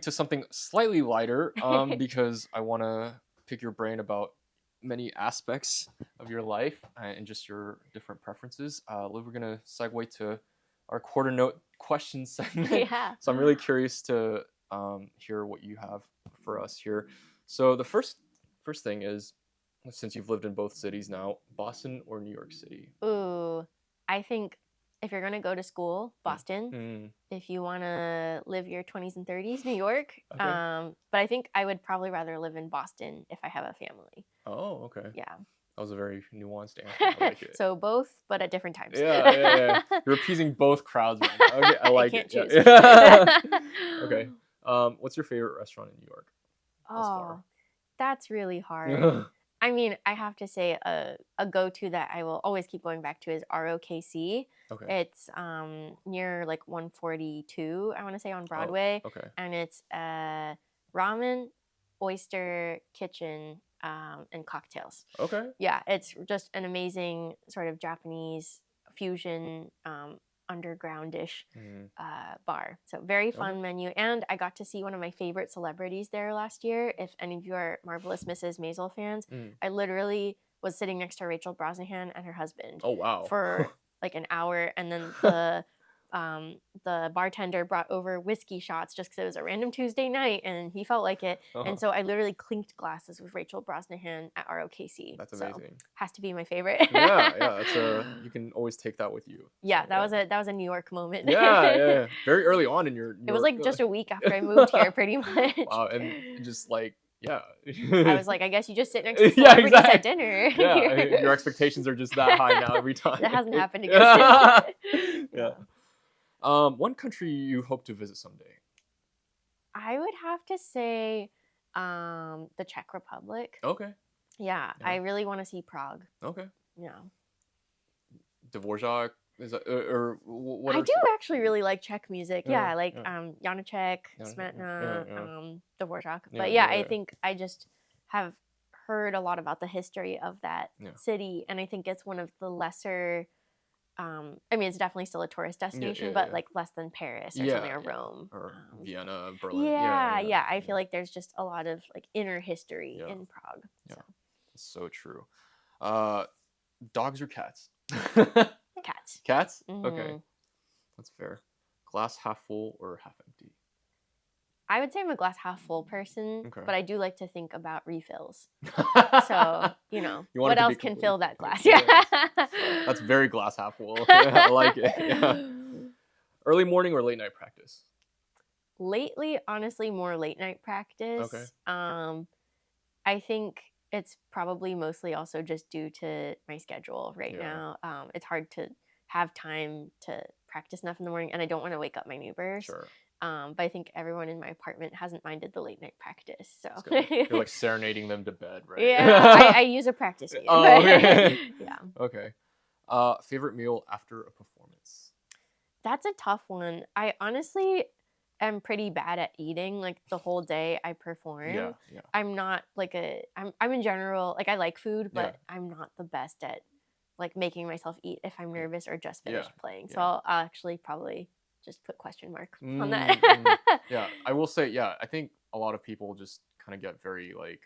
to something slightly lighter, because I want to pick your brain about many aspects of your life and just your different preferences. We're gonna segue to our quarter note question segment. Yeah. So I'm really curious to hear what you have for us here. So the first thing is, since you've lived in both cities now, Boston or New York City? Ooh, I think if you're gonna go to school, Boston. Mm. If you want to live your 20s and 30s, New York. Okay. But I think I would probably rather live in Boston if I have a family. Oh, okay. Yeah. That was a very nuanced answer. I like it. So both, but at different times. Yeah. You're appeasing both crowds right now. Okay, I like can't it. choose. Yeah. Okay. What's your favorite restaurant in New York? Thus Oh, that's really hard. far? I mean, I have to say a go-to that I will always keep going back to is ROKC. Okay. It's near like 142, I want to say, on Broadway. Oh, okay. And it's a ramen, oyster kitchen, and cocktails. Okay. Yeah, it's just an amazing sort of Japanese fusion, undergroundish bar. So very fun menu. And I got to see one of my favorite celebrities there last year. If any of you are Marvelous Mrs. Maisel fans, I literally was sitting next to Rachel Brosnahan and her husband Oh, wow. for like an hour. And then the bartender brought over whiskey shots just because it was a random Tuesday night and he felt like it. And so I literally clinked glasses with Rachel Brosnahan at ROKC. That's amazing. So, has to be my favorite. Yeah. You can always take that with you. Yeah, that was a New York moment. Yeah. Very early on in your New It was York, like just a week after I moved here, pretty much. Wow, and just like, yeah. I was like, I guess you just sit next to celebrities at dinner. Yeah, your expectations are just that high now every time. That hasn't happened again. Yeah. One country you hope to visit someday? I would have to say the Czech Republic. Okay. Yeah, I really want to see Prague. Okay. Yeah. Dvorak, is that, or what? I do actually really like Czech music. Yeah, I like Janacek, Smetana, Dvorak. But I think I just have heard a lot about the history of that city, and I think it's one of the lesser. I mean, it's definitely still a tourist destination, but like less than Paris or something, or Rome, or Vienna, Berlin. Yeah. I feel like there's just a lot of like inner history in Prague. Yeah, so true. Dogs or cats? Cats. Cats? Mm-hmm. Okay, that's fair. Glass half full or half empty? I would say I'm a glass half full person, but I do like to think about refills. So, what else can fill that glass? Yeah. That's very glass half full. I like it. Yeah. Early morning or late night practice? Lately, honestly, more late night practice. Okay. I think it's probably mostly also just due to my schedule right now. It's hard to have time to practice enough in the morning, and I don't want to wake up my neighbors. Sure. But I think everyone in my apartment hasn't minded the late night practice. So you're like serenading them to bed, right? Yeah, I use a practice music. Oh, okay. Yeah. Okay. Favorite meal after a performance? That's a tough one. I honestly am pretty bad at eating. Like the whole day I perform. Yeah. I'm not like I'm in general, like I like food, but I'm not the best at like making myself eat if I'm nervous or just finished playing. So I'll actually probably just put question mark on that. Yeah, I will say, I think a lot of people just kind of get very like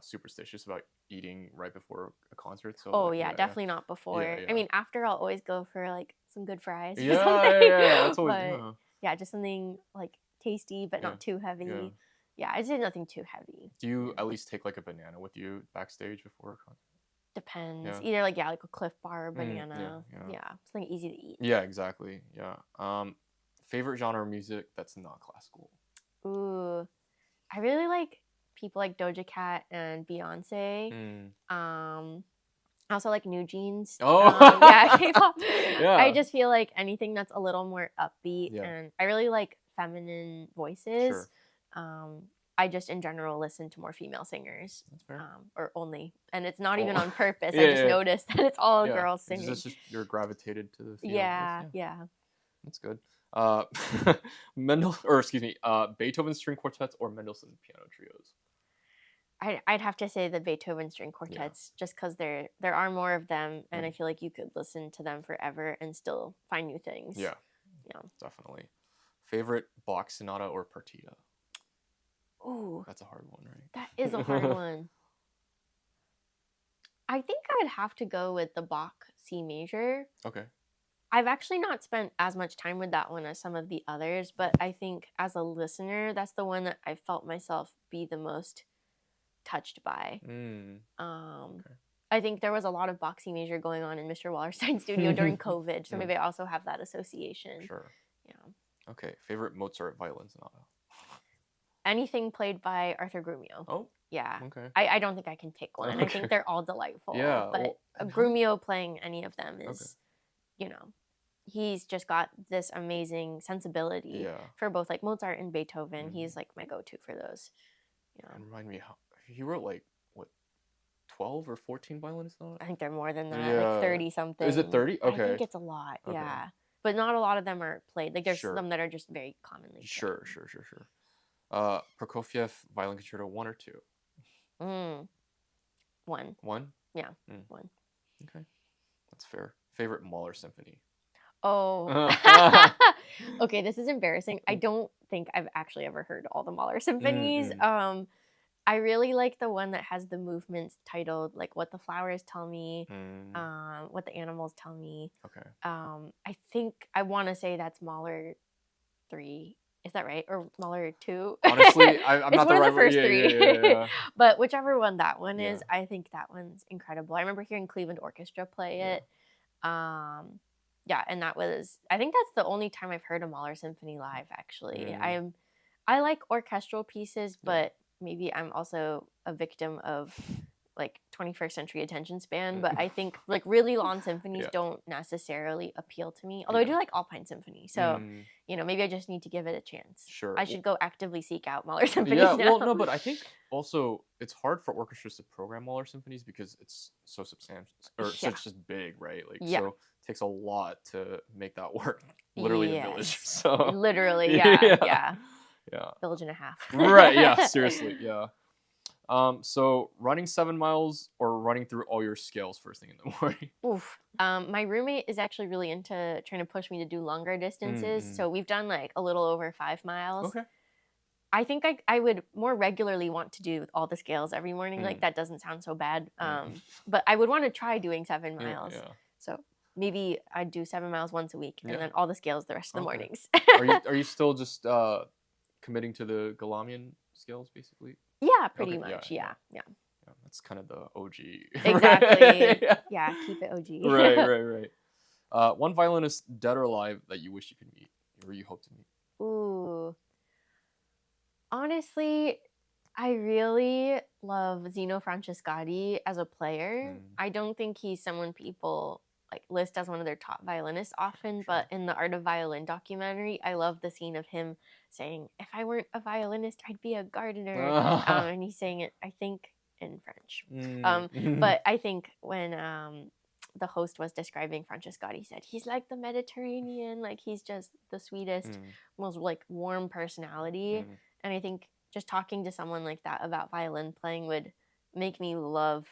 superstitious about eating right before a concert. So definitely not before. I mean, after I'll always go for like some good fries. Yeah, that's always. But, just something like tasty but not too heavy. Yeah, I say nothing too heavy. Do you at least take like a banana with you backstage before a concert? Depends. Either like like a Cliff Bar or banana. Something easy to eat. Yeah, exactly. Yeah. Favorite genre of music that's not classical? Ooh, I really like people like Doja Cat and Beyonce. I also like New Jeans. K-pop. I just feel like anything that's a little more upbeat, and I really like feminine voices. Sure. I just in general listen to more female singers, or only, and it's not even on purpose. I just noticed that it's all girls singing. Is this just you're gravitated to the female voice? Yeah. That's good. Beethoven string quartets or Mendelssohn piano trios? I'd have to say the Beethoven string quartets, just because there are more of them, and I feel like you could listen to them forever and still find new things. Yeah, definitely. Favorite Bach sonata or partita? Ooh, That's a hard one, right? that is a hard one. I think I would have to go with the Bach C major. Okay. I've actually not spent as much time with that one as some of the others, but I think as a listener, that's the one that I felt myself be the most touched by. Okay. I think there was a lot of Bach C major going on in Mr. Wallerstein's studio during COVID, so maybe I also have that association. Sure. Yeah. Okay. Favorite Mozart violin sonata? Anything played by Arthur Grumio. Oh. Yeah. Okay. I don't think I can pick one. Okay. I think they're all delightful. Yeah. But Grumio playing any of them is, Okay. you know, he's just got this amazing sensibility for both like Mozart and Beethoven. He's like my go-to for those. Yeah. And remind me, how he wrote like what, 12 or 14 violin sonatas? I think they're more than that, like 30 something. Is it 30? Okay. I think it's a lot. Okay. Yeah. But not a lot of them are played. Like there's some that are just very commonly played. Sure. Prokofiev Violin Concerto 1 or 2? 1. 1? Yeah. 1. Okay. That's fair. Favorite Mahler symphony? Oh. Okay, this is embarrassing. I don't think I've actually ever heard all the Mahler symphonies. I really like the one that has the movements titled like What the Flowers Tell Me, What the Animals Tell Me. Okay. I think I want to say that's Mahler 3. Is that right? Or Mahler 2? Honestly, I'm it's not one the of the first 3. Yeah. But whichever one that one is, I think that one's incredible. I remember hearing Cleveland Orchestra play it. Yeah, and that was, I think that's the only time I've heard a Mahler symphony live, actually. I like orchestral pieces, but maybe I'm also a victim of like 21st century attention span, but I think like really long symphonies don't necessarily appeal to me. Although I do like Alpine Symphony, so you know, maybe I just need to give it a chance. Sure. I should go actively seek out Mahler symphonies now. well, no, but I think also it's hard for orchestras to program Mahler symphonies because it's so substantial or such just big, right? Like so it takes a lot to make that work. Literally a village. So literally, yeah. Village and a half. Right, yeah, seriously, yeah. So running 7 miles or running through all your scales first thing in the morning? Oof. My roommate is actually really into trying to push me to do longer distances. So we've done like a little over 5 miles. Okay. I think I would more regularly want to do all the scales every morning. Like that doesn't sound so bad. But I would want to try doing 7 miles. So maybe I'd do 7 miles once a week and then all the scales the rest of the mornings. Are you still just committing to the Galamian scales basically? Yeah, pretty much. Yeah. That's kind of the OG. Exactly. Yeah, keep it OG. Right. One violinist, dead or alive, that you wish you could meet or you hope to meet? Ooh. Honestly, I really love Zino Francescatti as a player. I don't think he's someone people like list as one of their top violinists often, but in the Art of Violin documentary, I love the scene of him saying, "If I weren't a violinist, I'd be a gardener." And he's saying it, I think, in French. But I think when the host was describing Francescatti, he said, he's like the Mediterranean, like he's just the sweetest, most like warm personality. And I think just talking to someone like that about violin playing would make me love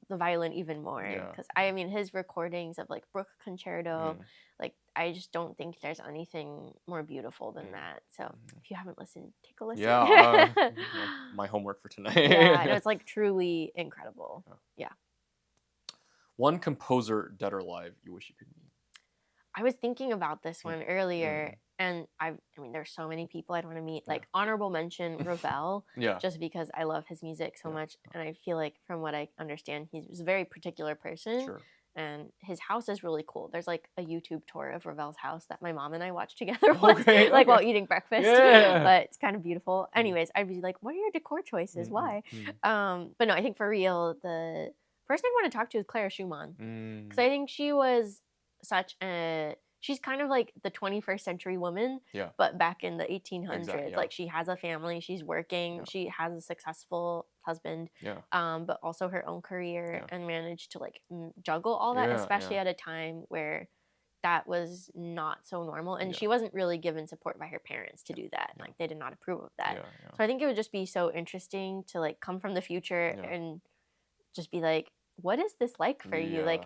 the violin even more. Because I mean, his recordings of like Bruch Concerto, like I just don't think there's anything more beautiful than that. So if you haven't listened, take a listen. My homework for tonight. No, it's like truly incredible. Yeah. One composer, dead or alive, you wish you could meet? I was thinking about this one earlier, and I mean, there's so many people I'd want to meet. Like honorable mention, Ravel, just because I love his music so much, and I feel like from what I understand, he's a very particular person, and his house is really cool. There's like a YouTube tour of Ravel's house that my mom and I watched together once, like while eating breakfast. But it's kind of beautiful. Anyways, I'd be like, what are your decor choices? Why? But no, I think for real, the person I want to talk to is Clara Schumann, because I think she was she's kind of like the 21st century woman, but back in the 1800s. Like she has a family, she's working, she has a successful husband, but also her own career, and managed to like juggle all that, especially at a time where that was not so normal, and she wasn't really given support by her parents to do that. Like they did not approve of that. So I think it would just be so interesting to like come from the future and just be like, what is this like for you? Like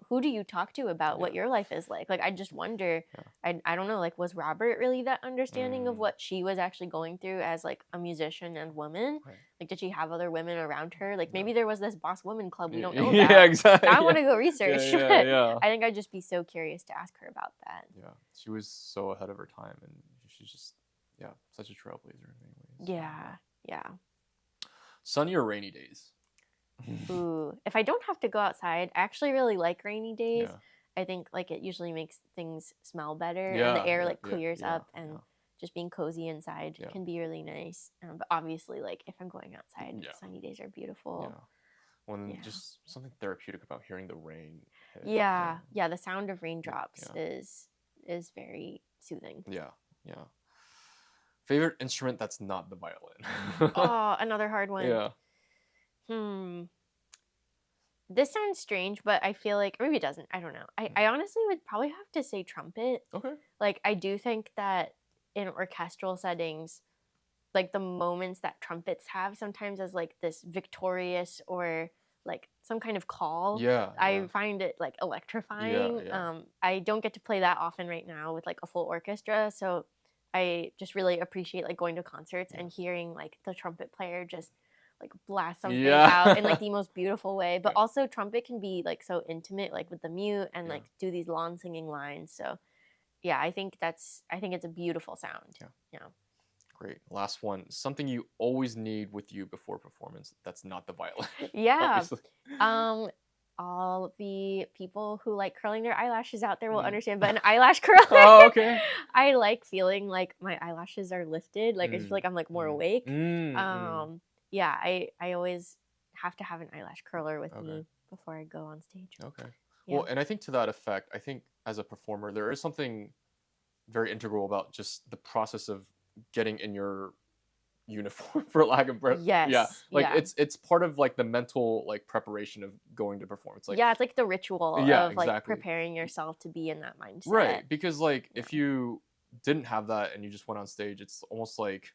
who do you talk to about what your life is like? Like, I just wonder, I don't know, like, was Robert really that understanding of what she was actually going through as, like, a musician and woman? Right. Like, did she have other women around her? Like, maybe there was this boss woman club we don't know about. Yeah, exactly. Now I want to go research. Yeah. I think I'd just be so curious to ask her about that. Yeah, she was so ahead of her time, and she's just, such a trailblazer in many ways. Yeah. Sunny or rainy days? Ooh, if I don't have to go outside, I actually really like rainy days. Yeah. I think like it usually makes things smell better, and the air like clears up, and just being cozy inside can be really nice. But obviously, like if I'm going outside, sunny days are beautiful. Just something therapeutic about hearing the rain. Yeah, the sound of raindrops is very soothing. Yeah. Favorite instrument that's not the violin? Oh, another hard one. Yeah. This sounds strange, but I feel like, maybe it doesn't. I don't know. I honestly would probably have to say trumpet. Okay. Like, I do think that in orchestral settings, like the moments that trumpets have sometimes as like this victorious or like some kind of call. I find it like electrifying. I don't get to play that often right now with like a full orchestra, so I just really appreciate like going to concerts and hearing like the trumpet player just like blast something out in like the most beautiful way. But also trumpet can be like so intimate, like with the mute and like do these long singing lines. So I think it's a beautiful sound. Yeah. Great. Last one. Something you always need with you before performance that's not the violin. Yeah. All the people who like curling their eyelashes out there will understand, but an eyelash curler. Oh, okay. I like feeling like my eyelashes are lifted. Like I just feel like I'm like more awake. I always have to have an eyelash curler with me before I go on stage. Okay. Yeah. Well, and I think to that effect, I think as a performer, there is something very integral about just the process of getting in your uniform, for lack of breath. Yes. Yeah. Like it's part of like the mental like preparation of going to perform. It's like it's like the ritual of like preparing yourself to be in that mindset. Right. Because like if you didn't have that and you just went on stage, it's almost like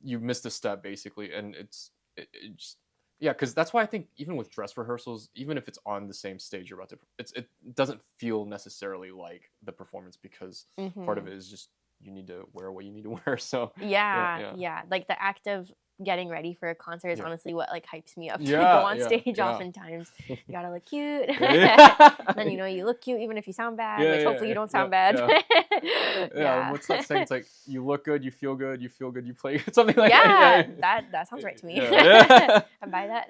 you missed a step basically, and it just because that's why I think even with dress rehearsals, even if it's on the same stage you're about to, it doesn't feel necessarily like the performance, because part of it is just you need to wear what you need to wear. So like the act of getting ready for a concert is honestly what like hypes me up to go on stage. Oftentimes you gotta look cute. Then you look cute even if you sound bad, which hopefully you don't sound bad. What's that saying? It's like you look good, you feel good, you play good, something like that. That sounds right to me. I buy that.